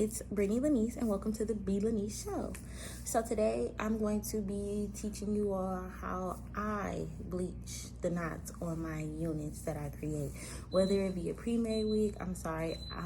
it's Brittany Lanice, and welcome to the Be Lanice Show. So today I'm going to be teaching you all how I bleach the knots on my units that I create. Whether it be a pre-made wig, I'm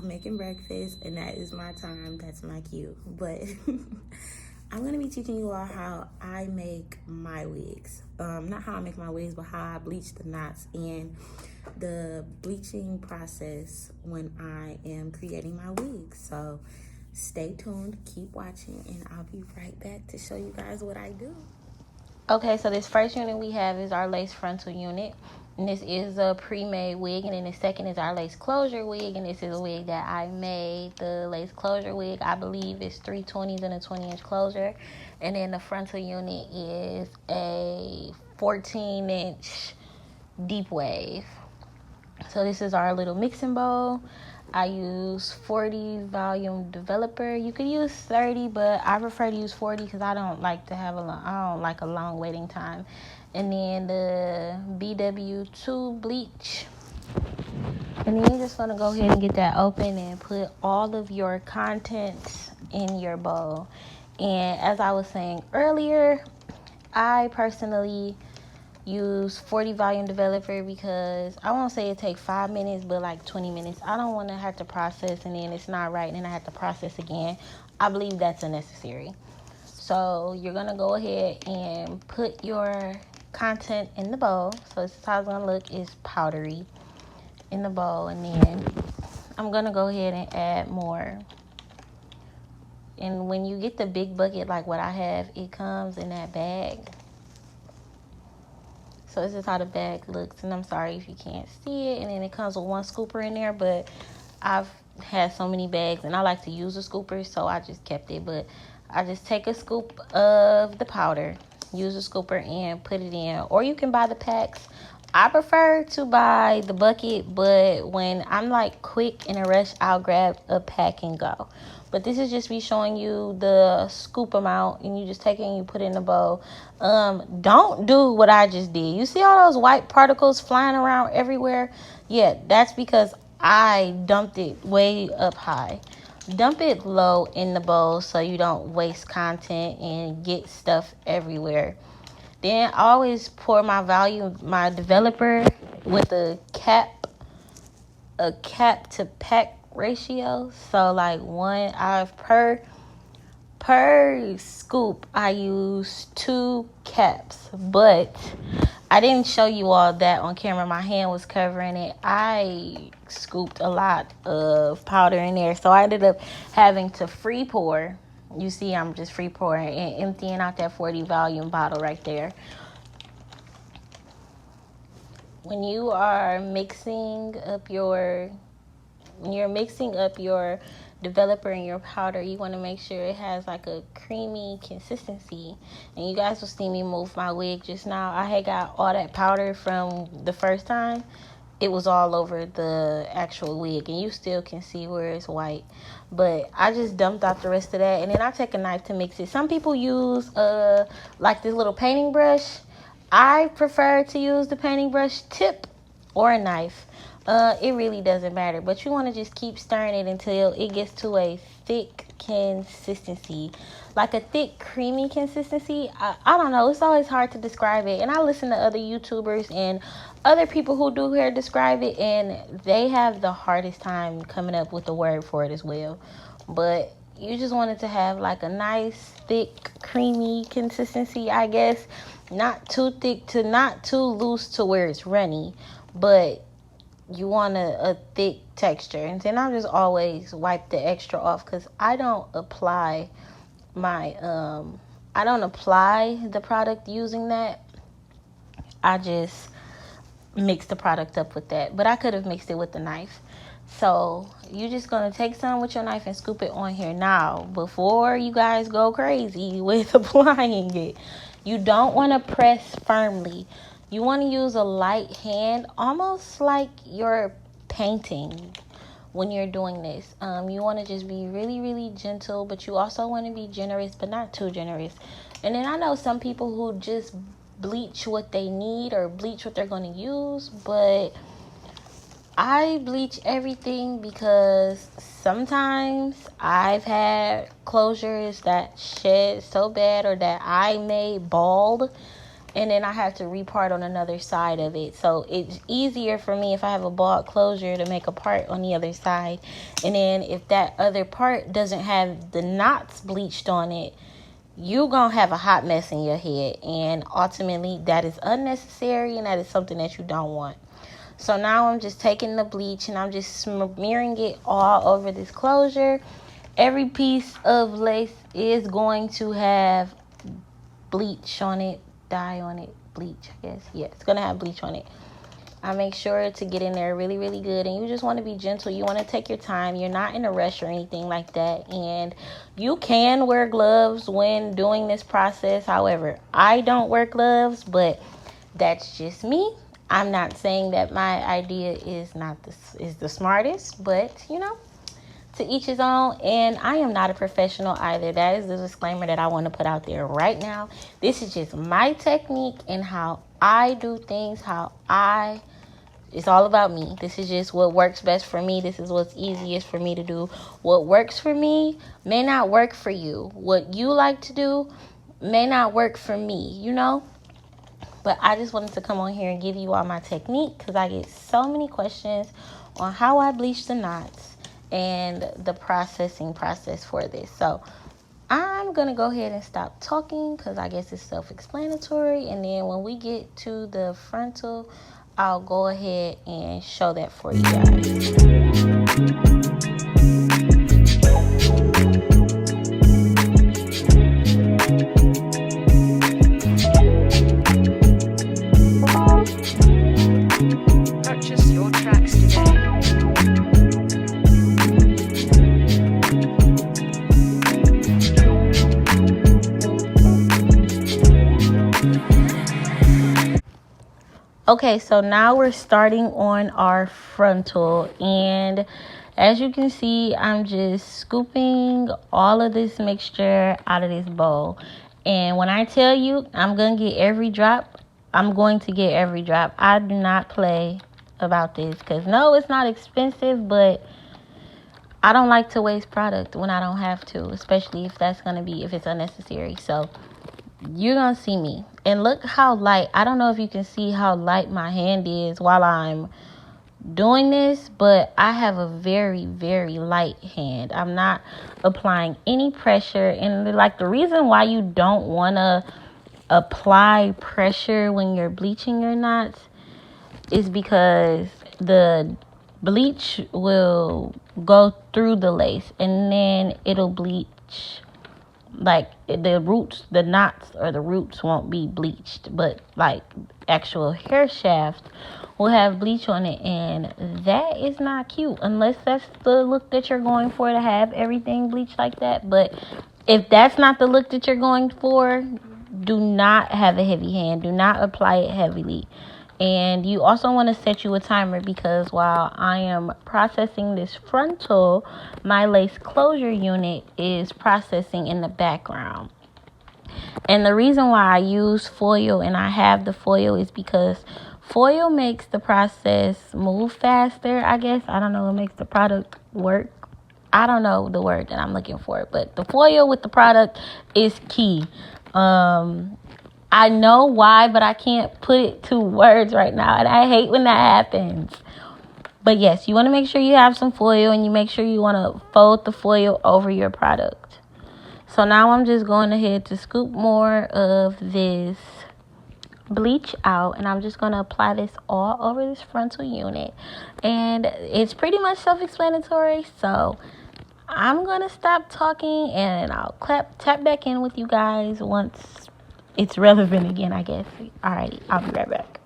making breakfast, and that is my time, that's my cue. But I'm going to be teaching you all how I make my wigs. Not how I make my wigs, but how I bleach the knots and the bleaching process when I am creating my wigs. So stay tuned, keep watching, and I'll be right back to show you guys what I do. Okay, so this first unit we have is our lace frontal unit. And this is a pre-made wig. And then the second is our lace closure wig. And this is a wig that I made. The lace closure wig, I believe, is 320s and a 20-inch closure. And then the frontal unit is a 14-inch deep wave. So this is our little mixing bowl. I use 40 volume developer. You could use 30, but I prefer to use 40 because I don't like a long waiting time. And then the BW2 bleach. And then you're just gonna go ahead and get that open and put all of your contents in your bowl. And as I was saying earlier, I personally use 40 volume developer because I won't say it takes 5 minutes, but like 20 minutes. I don't want to have to process and then it's not right and then I have to process again. I believe that's unnecessary. So you're going to go ahead and put your content in the bowl. So this is how it's going to look. It's powdery in the bowl. And then I'm going to go ahead and add more. And when you get the big bucket like what I have, it comes in that bag. So this is how the bag looks, and I'm sorry if you can't see it. And then it comes with one scooper in there, but I've had so many bags, and I like to use a scooper, so I just kept it. But I just take a scoop of the powder, use a scooper, and put it in. Or you can buy the packs. I prefer to buy the bucket, but when I'm like quick in a rush, I'll grab a pack and go. But this is just me showing you the scoop amount, and you just take it and you put it in a bowl. Don't do what I just did. You see all those white particles flying around everywhere? Yeah, that's because I dumped it way up high. Dump it low in the bowl so you don't waste content and get stuff everywhere. Then I always pour my developer with a cap to pack ratio. So like per scoop I use 2 caps, but I didn't show you all that on camera. My hand was covering it. I scooped a lot of powder in there, so I ended up having to free pour. You see, I'm just free pouring and emptying out that 40 volume bottle right there. When you're mixing up your developer and your powder, you want to make sure it has like a creamy consistency. And you guys will see me move my wig just now. I had got all that powder from the first time. It was all over the actual wig, and you still can see where it's white. But I just dumped out the rest of that, and then I take a knife to mix it. Some people use like this little painting brush. I prefer to use the painting brush tip or a knife. It really doesn't matter, but you want to just keep stirring it until it gets to a thick consistency, like a thick creamy consistency. I don't know, it's always hard to describe it, and I listen to other YouTubers and other people who do hair describe it, and they have the hardest time coming up with a word for it as well. But you just want it to have like a nice thick creamy consistency, I guess. Not too thick to not too loose to where it's runny, but you want a thick texture. And then I just always wipe the extra off because I don't apply the product using that. I just mix the product up with that, but I could have mixed it with the knife. So you're just going to take some with your knife and scoop it on here. Now, before you guys go crazy with applying it, you don't want to press firmly. You want to use a light hand, almost like you're painting when you're doing this. You want to just be really, really gentle, but you also want to be generous, but not too generous. And then I know some people who just bleach what they need or bleach what they're going to use, but I bleach everything because sometimes I've had closures that shed so bad or that I made bald, and then I have to repart on another side of it. So it's easier for me if I have a bald closure to make a part on the other side. And then if that other part doesn't have the knots bleached on it, you're going to have a hot mess in your head. And ultimately, that is unnecessary, and that is something that you don't want. So now I'm just taking the bleach and I'm just smearing it all over this closure. Every piece of lace is going to have bleach on it, dye on it, bleach, I guess. Yeah, it's going to have bleach on it. I make sure to get in there really, really good. And you just want to be gentle. You want to take your time. You're not in a rush or anything like that. And you can wear gloves when doing this process. However, I don't wear gloves, but that's just me. I'm not saying that my idea is the smartest, but you know, to each his own. And I am not a professional either. That is the disclaimer that I want to put out there right now. This is just my technique and how I do things, it's all about me. This is just what works best for me. This is what's easiest for me to do. What works for me may not work for you. What you like to do may not work for me, you know? But I just wanted to come on here and give you all my technique because I get so many questions on how I bleach the knots and the processing process for this. So I'm going to go ahead and stop talking because I guess it's self-explanatory. And then when we get to the frontal, I'll go ahead and show that for you guys. Purchase your tracks today. Okay, so now we're starting on our frontal, and as you can see, I'm just scooping all of this mixture out of this bowl. And when I tell you I'm going to get every drop, I'm going to get every drop. I do not play about this because no, it's not expensive, but I don't like to waste product when I don't have to, especially if it's unnecessary. So you're gonna see me, and look how light. I don't know if you can see how light my hand is while I'm doing this, but I have a very, very light hand. I'm not applying any pressure, and like the reason why you don't want to apply pressure when you're bleaching your knots is because the bleach will go through the lace and then it'll bleach. Like the knots or the roots won't be bleached, but like actual hair shaft will have bleach on it, and that is not cute unless that's the look that you're going for, to have everything bleached like that. But if that's not the look that you're going for, do not have a heavy hand. Do not apply it heavily. And you also want to set you a timer because while I am processing this frontal, my lace closure unit is processing in the background. And the reason why I use foil and I have the foil is because foil makes the process move faster, I guess. I don't know, it makes the product work. I don't know the word that I'm looking for, but the foil with the product is key. I know why, but I can't put it to words right now, and I hate when that happens. But yes, you want to make sure you have some foil, and you make sure you want to fold the foil over your product. So now I'm just going ahead to scoop more of this bleach out, and I'm just going to apply this all over this frontal unit. And it's pretty much self-explanatory, so I'm going to stop talking, and I'll tap back in with you guys once it's relevant again, I guess. Alrighty, I'll be right back.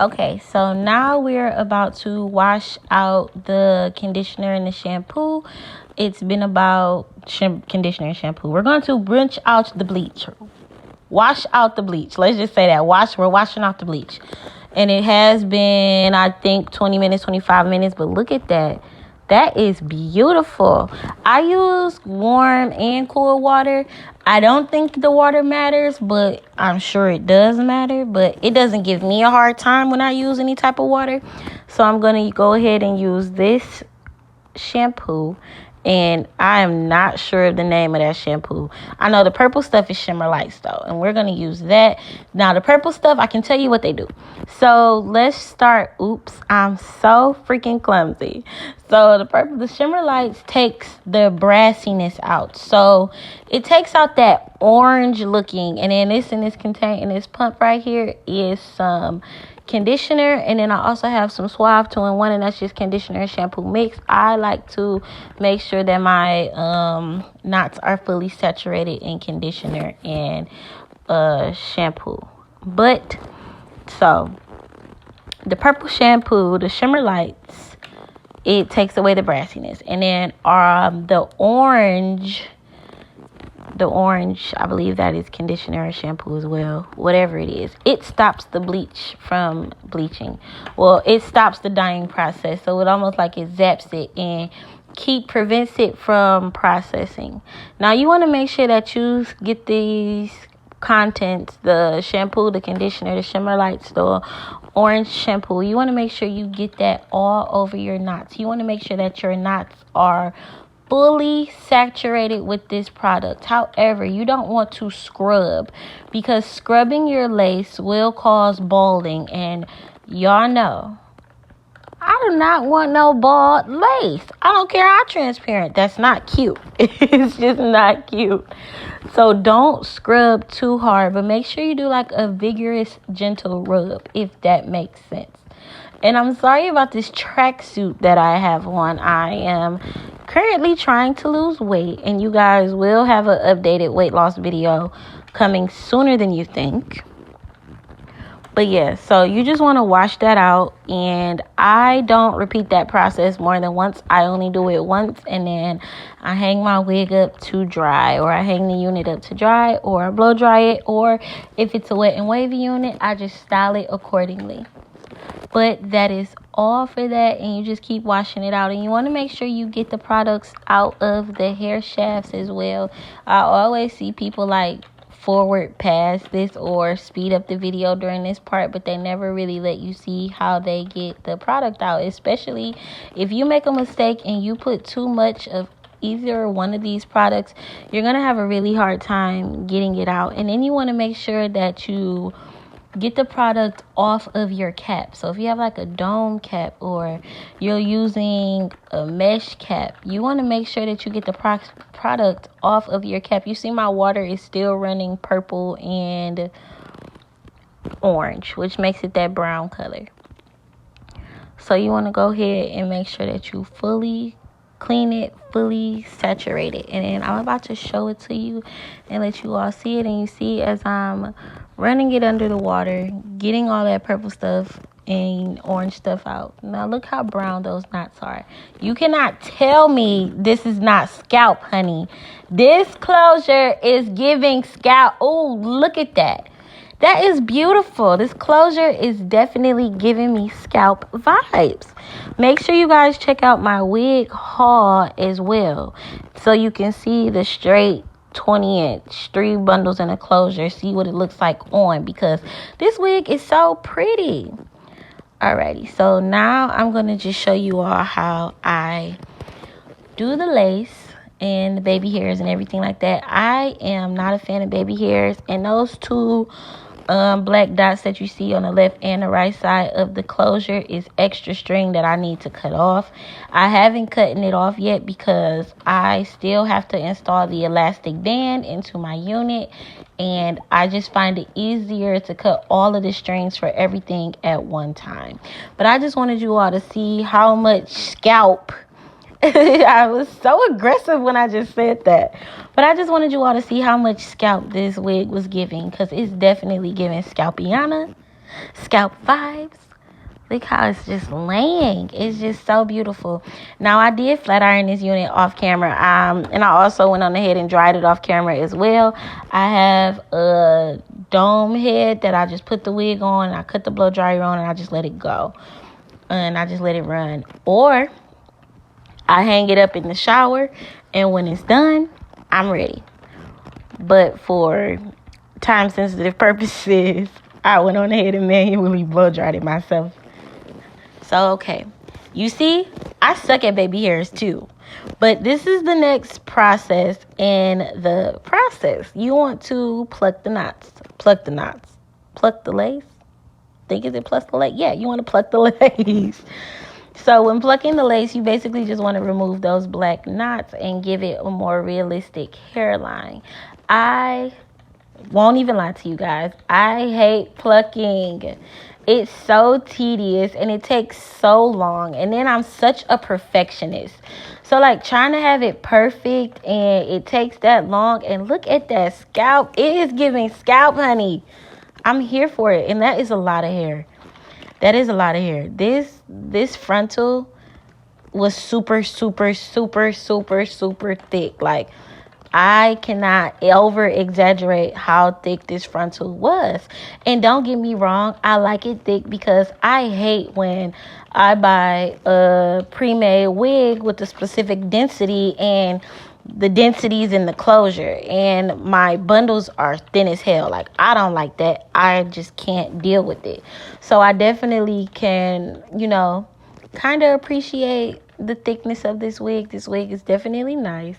Okay, so now we're about to wash out the conditioner and the shampoo. It's been about conditioner and shampoo. We're going to rinse out the bleach. Wash out the bleach. Let's just say that. We're washing out the bleach. And it has been, I think, 20 minutes, 25 minutes. But look at that. That is beautiful. I use warm and cool water. I don't think the water matters, but I'm sure it does matter. But it doesn't give me a hard time when I use any type of water. So I'm going to go ahead and use this shampoo. And I am not sure of the name of that shampoo. I know the purple stuff is Shimmer Lights, though. And we're going to use that. Now, the purple stuff, I can tell you what they do. So, let's start. Oops, I'm so freaking clumsy. So, the Shimmer Lights takes the brassiness out. So, it takes out that orange looking. And then this pump right here is some conditioner, and then I also have some Suave 2-in-1, and that's just conditioner and shampoo mix. I like to make sure that my knots are fully saturated in conditioner and shampoo. But so the purple shampoo, the Shimmer Lights, it takes away the brassiness, and then the orange, I believe that is conditioner and shampoo as well. Whatever it is, it stops the bleach from bleaching. Well, it stops the dyeing process. So it almost like it zaps it and prevents it from processing. Now, you want to make sure that you get these contents, the shampoo, the conditioner, the Shimmer Lights, the orange shampoo. You want to make sure you get that all over your knots. You want to make sure that your knots are fully saturated with this product. However, you don't want to scrub, because scrubbing your lace will cause balding, and y'all know I do not want no bald lace. I don't care how transparent. That's not cute. It's just not cute. So don't scrub too hard, but make sure you do like a vigorous, gentle rub, if that makes sense. And I'm sorry about this tracksuit that I have on. I am currently trying to lose weight, and you guys will have an updated weight loss video coming sooner than you think. But yeah, so you just want to wash that out, and I don't repeat that process more than once. I only do it once, and then I hang my wig up to dry, or I hang the unit up to dry, or I blow dry it, or if it's a wet and wavy unit, I just style it accordingly. But that is all for that, and you just keep washing it out. And you want to make sure you get the products out of the hair shafts as well. I always see people like forward past this or speed up the video during this part, but they never really let you see how they get the product out. Especially if you make a mistake and you put too much of either one of these products, you're going to have a really hard time getting it out. And then you want to make sure that you get the product off of your cap. So if you have like a dome cap, or you're using a mesh cap, you want to make sure that you get the product off of your cap. You see my water is still running purple and orange, which makes it that brown color. So you want to go ahead and make sure that you fully clean it, fully saturate it. And then I'm about to show it to you and let you all see it. And you see as I'm running it under the water, getting all that purple stuff and orange stuff out. Now look how brown those knots are. You cannot tell me this is not scalp, honey. This closure is giving scalp. Oh, look at that. That is beautiful. This closure is definitely giving me scalp vibes. Make sure you guys check out my wig haul as well, so you can see the straight 20-inch, 3 bundles in a closure. See what it looks like on, because this wig is so pretty. Alrighty, so now I'm going to just show you all how I do the lace and the baby hairs and everything like that. I am not a fan of baby hairs, and those two black dots that you see on the left and the right side of the closure is extra string that I need to cut off. I haven't cut it off yet because I still have to install the elastic band into my unit, and I just find it easier to cut all of the strings for everything at one time. But I just wanted you all to see how much scalp I was so aggressive when I just said that. But I just wanted you all to see how much scalp this wig was giving, because it's definitely giving scalpiana, scalp vibes, Look how it's just laying. It's just so beautiful. Now, I did flat iron this unit off camera. And I also went on ahead and dried it off camera as well. I have a dome head that I just put the wig on. I cut the blow dryer on and I just let it go. And I just let it run. Or I hang it up in the shower. And when it's done, I'm ready. But for time-sensitive purposes, I went on ahead and manually blow dried it myself. So, okay. You see, I suck at baby hairs too. But this is the next process in the process. You want to pluck the knots. Pluck the knots. Pluck the lace. Think is it pluck the lace? Yeah, you want to pluck the lace. So when plucking the lace, you basically just want to remove those black knots and give it a more realistic hairline. I won't even lie to you guys. I hate plucking. It's so tedious and it takes so long. And then I'm such a perfectionist. So like trying to have it perfect and it takes that long. And look at that scalp. It is giving scalp, honey. I'm here for it. And that is a lot of hair. That is a lot of hair. This frontal was super, super, super, super, super thick. Like, I cannot over exaggerate how thick this frontal was. And don't get me wrong, I like it thick because I hate when I buy a pre-made wig with a specific density and the densities in the closure and my bundles are thin as hell. Like, I don't like that. I just can't deal with it. So I definitely can, kind of appreciate the thickness of this wig. This wig is definitely nice.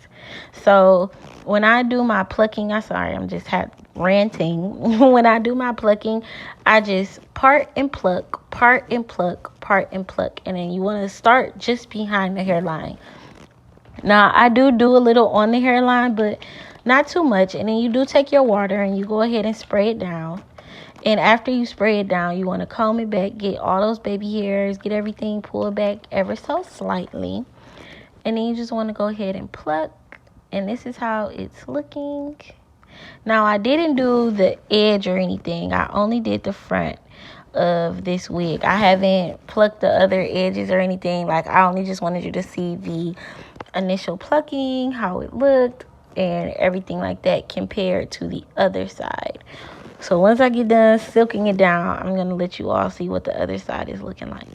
So when I do my plucking, I'm just ranting. When I do my plucking, I just part and pluck, part and pluck, part and pluck. And then you want to start just behind the hairline. Now, I do a little on the hairline, but not too much. And then you do take your water and you go ahead and spray it down. And after you spray it down, you want to comb it back, get all those baby hairs, get everything pulled back ever so slightly. And then you just want to go ahead and pluck. And this is how it's looking. Now, I didn't do the edge or anything. I only did the front of this wig. I haven't plucked the other edges or anything. Like, I only just wanted you to see the initial plucking, how it looked, and everything like that compared to the other side. So once I get done silking it down, I'm going to let you all see what the other side is looking like.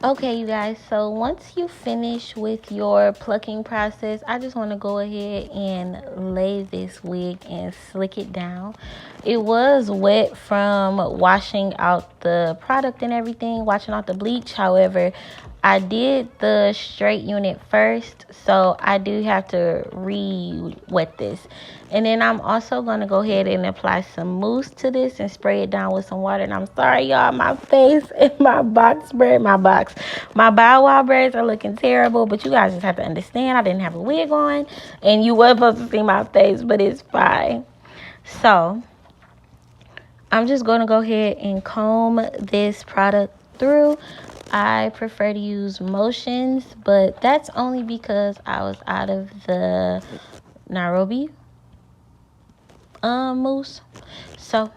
Okay, you guys, so once you finish with your plucking process, I just want to go ahead and lay this wig and slick it down. It was wet from washing out the product and everything, washing out the bleach. However, I did the straight unit first, so I do have to re-wet this. And then I'm also going to go ahead and apply some mousse to this and spray it down with some water. And I'm sorry, y'all, my face and my my bow wow braids are looking terrible. But you guys just have to understand, I didn't have a wig on. And you were supposed to see my face, but it's fine. So I'm just going to go ahead and comb this product through. I prefer to use motions, but that's only because I was out of the Nairobi mousse, so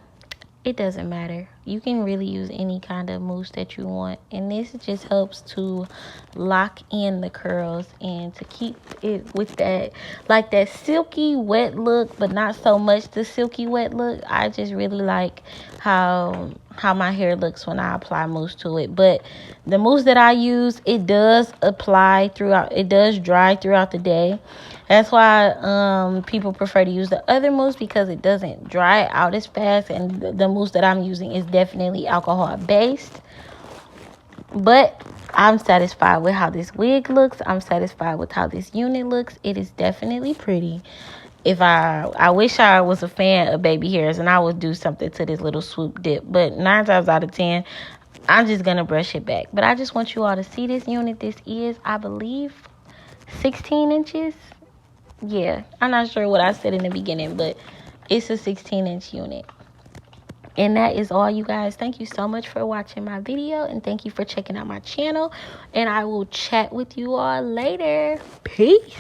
it doesn't matter. You can really use any kind of mousse that you want, and this just helps to lock in the curls and to keep it with that, like that silky wet look, but not so much the silky wet look. I just really like how my hair looks when I apply mousse to it. But the mousse that I use, it does dry throughout the day. That's why people prefer to use the other mousse, because it doesn't dry out as fast. And the mousse that I'm using is definitely alcohol based. But I'm satisfied with how this wig looks. I'm satisfied with how this unit looks. It is definitely pretty. If I wish I was a fan of baby hairs and I would do something to this little swoop dip. But 9 times out of 10, I'm just going to brush it back. But I just want you all to see this unit. This is, I believe, 16 inches. Yeah, I'm not sure what I said in the beginning, but it's a 16-inch unit. And that is all, you guys. Thank you so much for watching my video, and thank you for checking out my channel, and I will chat with you all later. Peace.